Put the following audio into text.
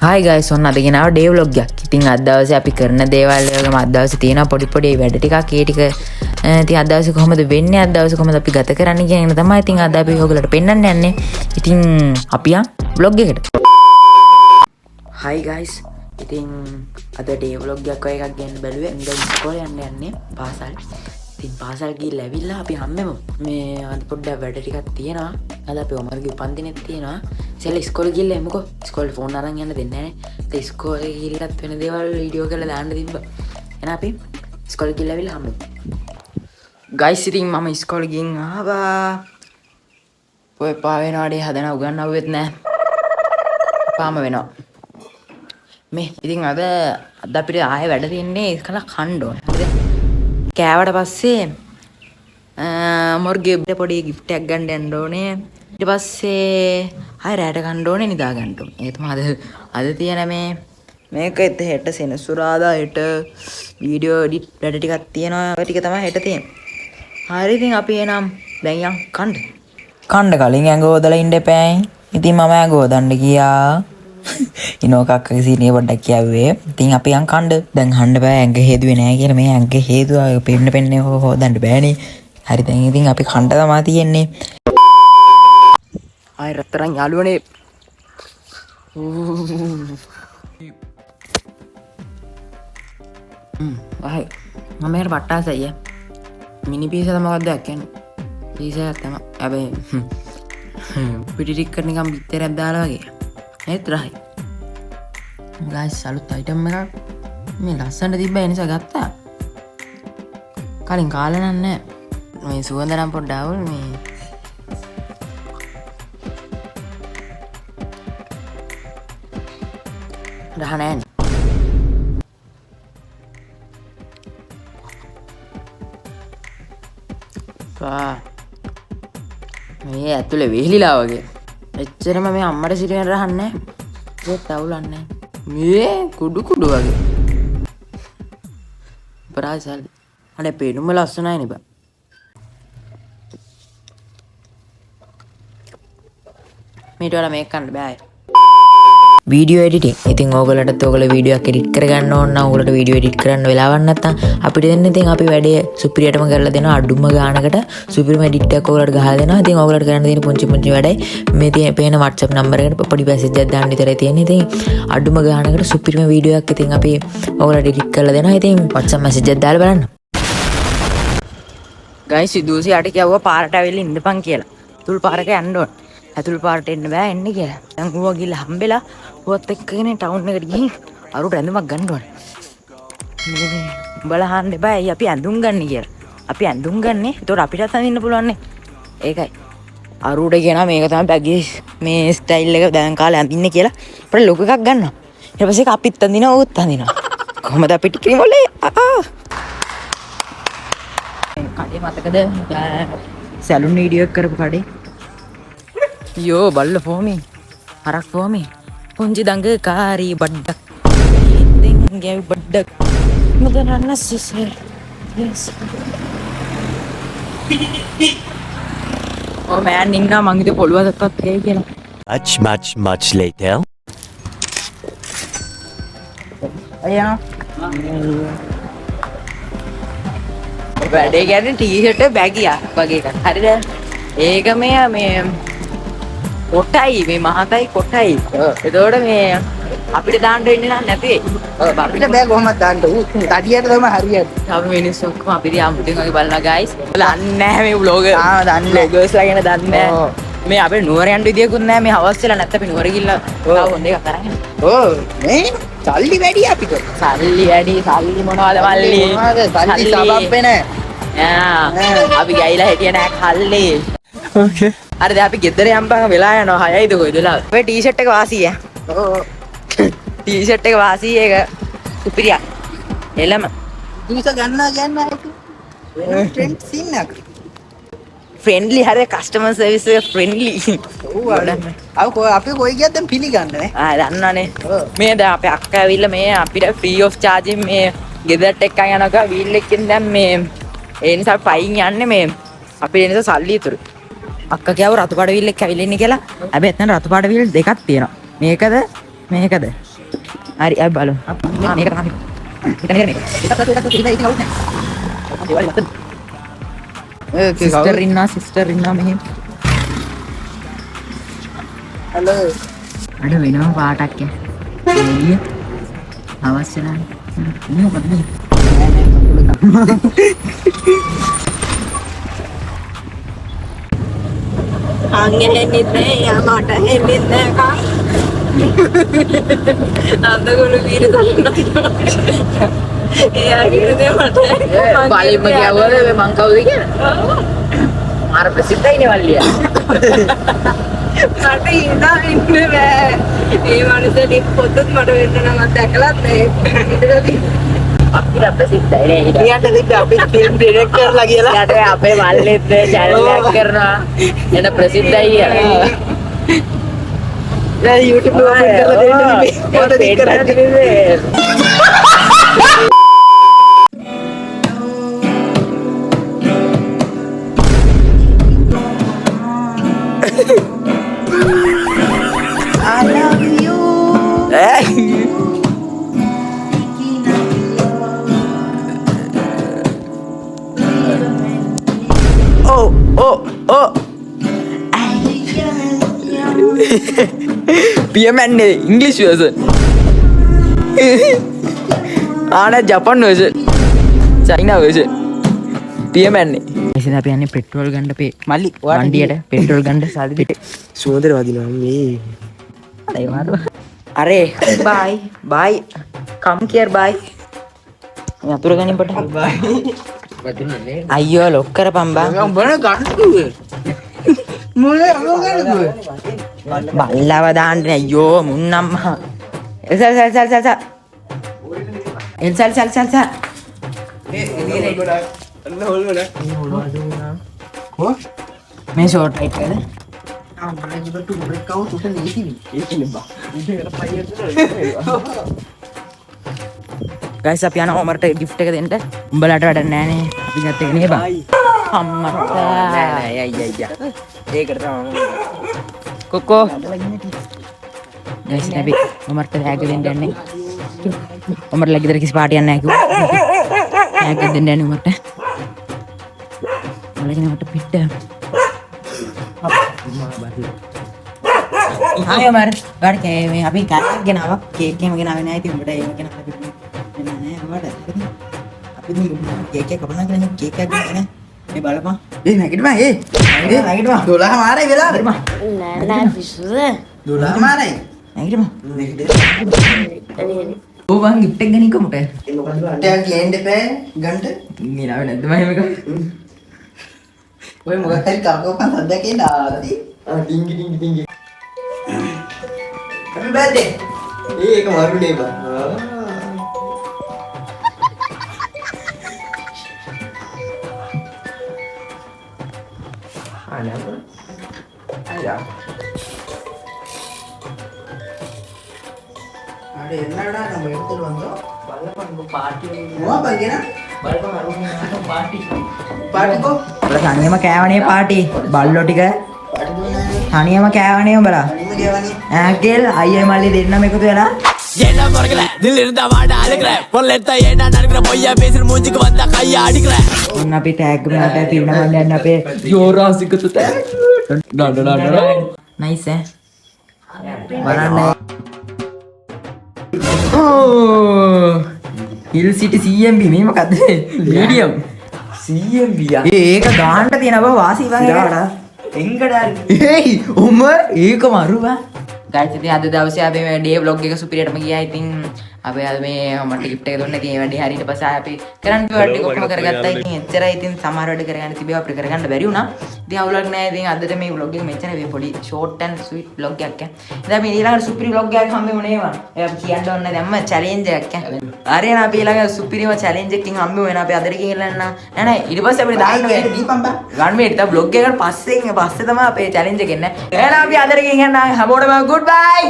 Hi guys, ඔන්න අද ගෙනාව day vlog එකක්. ඉතින් අද දවසේ අපි කරන දේවල් වලම අද දවසේ තියෙන පොඩි පොඩි වැඩ ටිකක් ඒ ටික ඉතින් අද දවසේ කොහොමද වෙන්නේ අද දවසේ කොහොමද අපි ගත කරන්නේ කියන එක තමයි ඉතින් අද අපි ඔයගොල්ලන්ට පෙන්වන්න යන්නේ. ඉතින් අපි යන් vlog එකට. Hi guys. ඉතින් අද ඩේ vlog එකක් ගන්න බැලුවේ. ඉතින් ඉස්කෝලේ යන්නේ පාසල්. ඉතින් පාසල් ගිහලා ඇවිල්ලා අපි හැමෙම මේ අද පොඩ්ඩක් වැඩ ටිකක් තියෙනවා. අද අපි ඔමර්ගේ උපන්දිනෙත් තියෙනවා. ඉතින් ඉස්කෝලේ ගිහලා එමුකෝ. ඉස්කෝලේ ෆෝන් අරන් යන්න දෙන්නේ නැහැ නේ. ඉස්කෝලේ ගිහලත් වෙන දේවල් වීඩියෝ කරලා දාන්න තිබ්බා. එහෙනම් අපි ඉස්කෝලේ ගිහලා ඇවිල්ලා හැමෙමු. ගයිස් ඉතින් මම ඉස්කෝලේ ගිහින් ආවා. ඔය පා වෙනාඩේ හදන උගන්නවෙත් නැහැ. පාම වෙනවා. මේ ඉතින් අද අපිට ආයෙ වැඩ තියන්නේ ඒකලා කන්න ඕන. හරිද? කෑවට පස්සේ මොර්ගේ පොඩි gift එකක් ගන්න යන්න ඕනේ. ඊට පස්සේ ආයෙ රැට ගන්න ඕනේ නිදා ගන්න ඕනේ. ඒ තමයි අද තියෙන මේක හෙට සෙනසුරාදා හෙට වීඩියෝ එඩිට් වැඩ ටිකක් තියෙනවා. ඔය ටික තමයි හෙට තියෙන්නේ. හරි ඉතින් අපි එනම් දැන් යන් කන්න කලින් ඇඟ හොදලා ඉන්න එපායි. ඉතින් මම ඇඟ හොදන්න ගියා. ඉනෝකක් සීනිය පොඩ්ඩක් කියුවේ. ඉතින් අපි යන් කන්න. දැන් හන්න බෑ ඇඟ හේදුවේ නෑ කියලා මේ ඇඟ හේදුවා පෙන්න හොදන්න බෑනේ. හරි දැන් ඉතින් අපි කන්න තමයි තියෙන්නේ. ආයි රත්තරන් යාළුවනේ. ආයි මම මෙහෙර පට්ටාස අයියා. මිනි පීසා මොකක්ද කියන්නේ? පීසා තමයි. හැබැයි පිටි ටික කරන නිකන් පිටරයක් දාලා වගේ. ඒත් රහයි. ගයිස් අලුත් අයිටම් එකක් මේ ලස්සනට තිබ්බා ඒ නිසා ගත්තා. කලින් කාලා නෑ. මේ සුවඳ නම් පොඩ්ඩක් අවුල් මේ රහ නෑනේ. මේ ඇතුලේ වෙහිලිලා වගේ. එච්චරම මේ අම්මට සිටින රහන්නේ ඒත් අවුලන්නේ මේ කුඩු වගේ. ප්‍රාසල් අනේ පේනුම ලස්සනයි නේ බා. මේට වඩා මේක කරන්න බෑ. Video editing. ඉතින් ඕගොල්ලන්ටත් ඕගොල්ලෝ වීඩියෝ එකක් එඩිට් කරගන්න ඕන නම් ඕගොල්ලන්ට වීඩියෝ එඩිට් කරන්න වෙලාවක් නැත්නම් අපිට දෙන්න ඉතින් අපි වැඩේ සුපිරියටම කරලා දෙනවා. අඩුම ගානකට සුපිරිම එඩිට් එකක් ඕගොල්ලන්ට ගහලා දෙනවා. ඉතින් ඕගොල්ලන්ට කරන්න තියෙන පුංචි වැඩයි මේ තියෙන පේන WhatsApp නම්බර් එකට පොඩි මැසේජ් එකක් දාන්න විතරයි තියෙන්නේ. ඉතින් අඩුම ගානකට සුපිරිම වීඩියෝ එකක් ඉතින් අපි ඕගොල්ලන්ට එඩිට් කරලා දෙනවා. ඉතින් WhatsApp මැසේජ් එකක් දාලා බලන්න. ගයිස් සිදුවසි යට කියවුවා පාරට ඇවිල්ලා ඉන්නපන් කියලා. තුල් පාරක යන්න ඕන. ඇතුල් පාරට එන්න බෑ එන්න කියලා. දැන් ඌවා ගිහලා හම්බෙලා ඌවත් එක්කගෙන ටවුන් එකට ගිහින් අරුට ඇඳුමක් ගන්න ඕනේ. උඹලා අහන්න එපා ඇයි අපි ඇඳුම් ගන්න කියලා. අපි ඇඳුම් ගන්නේ. ඒතකොට අපිටත් අඳින්න පුළුවන් නේ. ඒකයි. අරුට කියනවා මේක තමයි බැගී මේ ස්ටයිල් එක දැන් කාලේ අඳින්නේ කියලා. අපිට ලොකු එකක් ගන්නවා. ඊට පස්සේ අපිත් අඳිනවා ඌත් අඳිනවා. කොහමද අපිට කිරිමොලේ? කඩේ මතකද? සැලුන් වීඩියෝ එක කරපු කඩේ. යෝ බල්ල ෆෝමි හරක් ෆෝමි පුංචි දඟ කාරී බඩ්ඩක් දෙන් ගැව් බඩ්ඩක් මුදනන්න සිසර් යස් ඕ මෑන් ඉන්නා මං ඉතින් පොළුව දැක්කත් ඒ කියලා much later අයියා වැඩේ කියන්නේ ටී-ෂර්ට් බැගියා වගේ එකක් හරිද ඒක මේ කොටයි මේ මහතයි කොටයි. එතකොට මේ අපිට දාන්න වෙන්නේ නැති. අපිට බෑ කොහොමද දාන්න. තඩියට තමයි හරියට. අපි මිනිස්සු ඔක්කොම අපිට යම්පුටින් වගේ බලනවා guys. දන්නේ නැහැ මේ vlogger. දන්නේ vloggers ලා ගැන දන්නේ නැහැ. මේ අපේ නුවර යන්න විදියකුත් නැහැ. මේ හවස් වෙලා නැත්නම් අපි නුවර ගිහිල්ලා තව හොඳ එකක් කරගෙන. මේ සල්ලි වැඩි අපිට. සල්ලි වැඩි. සල්ලි මොනවද මල්ලි? සල්ලි සබබ්බේ නැහැ. අපි ගයිලා හිටියේ නැහැ කල්ලි. okay අර දැන් අපි ගෙදර යම්පන් වෙලා යනවා 6යිද කොයිද වෙලා. ඔය ටී-ෂර්ට් එක වාසි ඈ. ඔව්. ටී-ෂර්ට් එක වාසි ඒක සුපිරියක්. එළම. දුස ගන්නවා කියන්නේ ඒක. ට්‍රෙන්ඩ් සීන් එක. ෆ්‍රෙන්ඩ්ලි හරිය කස්ටමර් සර්විස් එක ෆ්‍රෙන්ඩ්ලි. ඔව් අපි කොයි ගියත් දැන් පිළිගන්නේ නේ. දන්නවනේ. මේ දැන් අපේ අක්කා ඇවිල්ලා මේ අපිට ෆ්‍රී ඔෆ් චාර්ජින් මේ ගෙදරට එක්කන් යනවා වීල් එකකින් දැන් මේ ඒ නිසා පයින් යන්නේ මේ අපේ ඒ නිසා සල්ලි ඉතුරු. අක්කා කියව රතු පාට වීල් එක ඇවිල්ලා ඉන්නේ කියලා. හැබැයි එතන රතු පාට වීල් දෙකක් තියෙනවා. මේකද මේකද හරි අපි බලමු. මේක තමයි. මෙතන ඉන්නේ. සිස්ටර් ඉන්නවා මෙහෙම. hello අඩ වෙනම පාටක් එළිය අවශ්‍ය නැහැ මොකද මේ Angin ini ya mata ini kan. Anda guru biru sana. Ya gitu deh mata. Balik pergi awal memang kau dikir. Mar प्रसिद्ध ही नहीं वाली है. Mata ini deh. Ini manusia di foto mata itu nama teklat deh. Itu tadi. Aku dah प्रसिद्ध है. Dia tadi dapat film director lagi lah. Ada apa balik deh channel करना. Ini प्रसिद्ध ही है. Nah, YouTube lo foto di keren. I love you. Oh. PMN English version. Ada Japan version. China version. PMN. ඉතින් අපි යන්නේ petrol ගන්න අපේ Mali. වண்டிයට petrol ගන්න සල්ලි දෙන්න. Sumber wadilah me. අනේ මාරු. අරේ bye. Come here bye. යතුරු ගනින් පොට. අයියෝ ලොක් කරපන් බං. Yang bener gantu. Mulai apa gantu? බල්ලව දාන්න අයියෝ මුන්නම්මා. එල්සල්. මේ ෂෝට් රයිට් කරද? ගයිස් අපි යනවා ඔමරට gift එක දෙන්න. උඹලට වැඩ නැහනේ. අපි ගත්ත එක නේ බං. අම්මට. Ayah. ඒකට තමයි. කොකෝ. ගයිස් අපි ඔමරට බෑග් දෙන්න යන්නේ. ඔමර ලගිදර කිසි පාටියක් නැහැ කිව්වා. බෑග් දෙන්න යන්නේ ඔමරට. ඔලගෙන මට පිට. ආය ඔමර. ගාඩ මේ අපි කෑක් ගෙනාවා. කේක් එකම ගෙනාවේ නැහැ. ඉතින් උඹට ඒක ගෙනාවා පිට. නෑ ඔයාලට. අපි කේක් එක කපනවා කියන්නේ කේක් එකක් ගන්න. මේ බලපන්. නැගිටපන්. නැගිටපන්. 12 මාරයි වෙලාවට. Nana bisu. 12 මාරයි. නැගිටපන්. ඕ වන් gift එක ගනින්කො මොකද? අටයක් ගේන්න එපා ගන්න. නිලාව නැද්ද මම මේක? ඔය මොකක් හරි කකෝපන් සද්දයක් එන්න ආවද? ඩිංගි. Happy birthday. ඒක මරුනේ බං. ada என்னடா நம்ம எடுத்துட்டு வந்தோம் பல்லப்பன் பாட்டி ஓ பங்கேனா பல்லப்பன் அருண் பாட்டி பாட்டிකෝ උඹලා තනියම කෑවනේ පාටි බල්ලෝ ටික තනියම කෑවනේ උඹලා අනිම ගෙවන්නේ ආකෙල් අයියේ මල්ලි දෙන්නම එකතු වෙලා என்ன முறைகள தில் இருந்தா வாட அழுகிற பொருளெடுத்த ஏன்னா நடக்கிற பொய்யா பேசுற மூஞ்சிக்கு வந்தா கையா அடிக்கிற ඔන්න අපි ටැග් මෙයාට පින්නවන්න යන්න අපේ යෝරාසිකත ටැග් නයිස් බලන්න හිල් සිටි CMB මේ මොකද්ද මීඩියම් CMB ඒක ගාන්න තියෙන බව වාසි වගේ එංගඩ ඒයි උමර් ඒක මරුවා ගයිස් ඉතින් අද දවසේ අපි මේ ඩේ vlog එක සුපිරියටම ගියා. ඉතින් අපි අද මේ මට gift එක දුන්නා. ඉතින් ඒ වැඩේ හරියට පස්සේ අපි කරන්න වැඩ ටික ඔක්කොම කරගත්තා. ඉතින් එච්චරයි. ඉතින් සමහර වැඩ කරගන්න තිබේවා අපිට කරගන්න බැරි වුණා. ඉතින් අවුලක් නැහැ. ඉතින් අදට මේ vlog එක මෙච්චරයි. මේ පොඩි short and sweet vlog එකක්. ඉතින් අපි ඊළඟට සුපිරි vlog එකක් හම්බෙමු නේවා. ඒ අපි කියන්න ඕනේ දැම්ම challenge එකක්. හරියන අපි ඊළඟ සුපිරිම challenge එකකින් හම්බෙමු වෙන අපි අදට ගිහින් නෑ ඊට පස්සේ අපිට දාන්න වෙන්නේ දීපම් බා ගන්න මේ ඉතින් vlog එකට පස්සේ තමයි අපේ challenge එක එන්නේ. එහෙනම් අපි අදට ගිහින් යන්න හැමෝටම good bye.